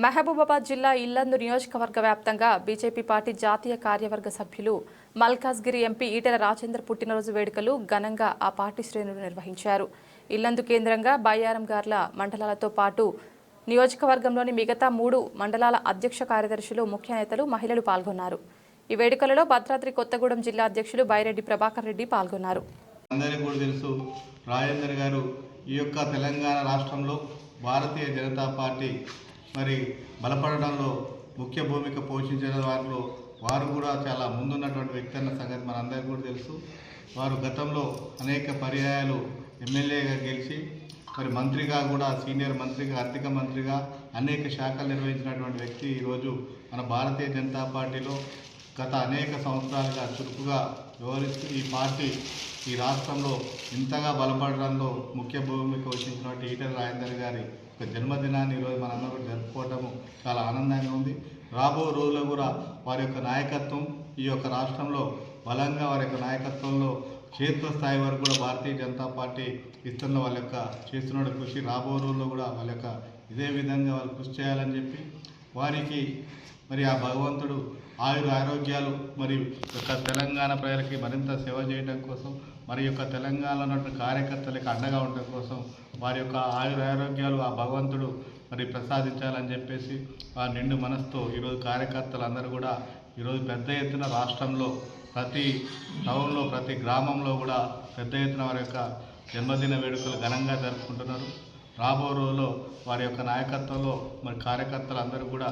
మహబూబాబాద్ జిల్లా ఇల్లందు నియోజకవర్గ వ్యాప్తంగా బీజేపీ పార్టీ జాతీయ కార్యవర్గ సభ్యులు మల్కాజ్గిరి ఎంపీ ఈటెల రాజేందర్ పుట్టినరోజు వేడుకలు ఘనంగా ఆ పార్టీ శ్రేణులు నిర్వహించారు. ఇల్లందు కేంద్రంగా బయ్యారంగార్ల మండలాలతో పాటు నియోజకవర్గంలోని మిగతా 3 మండలాల అధ్యక్ష కార్యదర్శులు, ముఖ్య నేతలు, మహిళలు పాల్గొన్నారు. ఈ వేడుకలలో భద్రాద్రి కొత్తగూడెం జిల్లా అధ్యక్షులు బైరెడ్డి ప్రభాకర్ రెడ్డి పాల్గొన్నారు. అందరికీ కూడా తెలుసు, రాజేందర్ గారు ఈ యొక్క తెలంగాణ రాష్ట్రంలో భారతీయ జనతా పార్టీ మరి బలపడడంలో ముఖ్య భూమిక పోషించిన వారిలో వారు కూడా చాలా ముందున్నటువంటి వ్యక్తి అన్న సంగతి మనందరికీ కూడా తెలుసు. వారు గతంలో అనేక పర్యాయాలు ఎమ్మెల్యేగా గెలిచి మరి మంత్రిగా కూడా, సీనియర్ మంత్రిగా, ఆర్థిక మంత్రిగా అనేక శాఖలు నిర్వహించినటువంటి వ్యక్తి ఈరోజు మన భారతీయ జనతా పార్టీలో గత అనేక సంవత్సరాలుగా చురుకుగా వ్యవహరిస్తూ ఈ పార్టీ ఈ రాష్ట్రంలో ఇంతగా బలపడడంలో ముఖ్య భూమిక వహించినటువంటి ఈటెల రాజేందర్ గారి ఒక జన్మదినాన్ని ఈరోజు మనందరూ జరుపుకోవటము చాలా ఆనందంగా ఉంది. రాబో రోజుల్లో కూడా వారి యొక్క నాయకత్వం ఈ యొక్క రాష్ట్రంలో బలంగా వారి యొక్క నాయకత్వంలో క్షేత్రస్థాయి వరకు కూడా భారతీయ జనతా పార్టీ ఇస్తున్న వాళ్ళ యొక్క చేస్తున్న కృషి రాబో రోజుల్లో కూడా వాళ్ళ యొక్క ఇదే విధంగా వాళ్ళు కృషి చేయాలని చెప్పి వారికి మరి ఆ భగవంతుడు ఆరోగ్యాలు మరి యొక్క తెలంగాణ ప్రజలకి మరింత సేవ చేయడం కోసం, మరి యొక్క తెలంగాణలో ఉన్నటువంటి కార్యకర్తలకు అండగా ఉండడం కోసం వారి యొక్క ఆరోగ్యాలు ఆ భగవంతుడు మరి ప్రసాదించాలని చెప్పేసి ఆ నిండు మనసుతో ఈరోజు కార్యకర్తలు అందరూ కూడా ఈరోజు పెద్ద ఎత్తున రాష్ట్రంలో ప్రతి టౌన్లో, ప్రతి గ్రామంలో కూడా పెద్ద ఎత్తున వారి యొక్క జన్మదిన వేడుకలు ఘనంగా జరుపుకుంటున్నారు. రాబో రోజుల్లో వారి యొక్క నాయకత్వంలో మరి కార్యకర్తలు అందరూ కూడా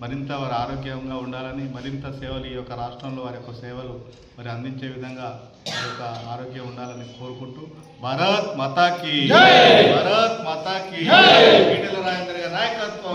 మరింత వారు ఆరోగ్యంగా ఉండాలని, మరింత సేవలు ఈ యొక్క రాష్ట్రంలో వారి యొక్క సేవలు మరి అందించే విధంగా వారి యొక్క ఆరోగ్యం ఉండాలని కోరుకుంటూ భారత్ మాతాకి, భారత్ మాతాకి, ఈటెల రాజేందర్ గారి నాయకత్వం.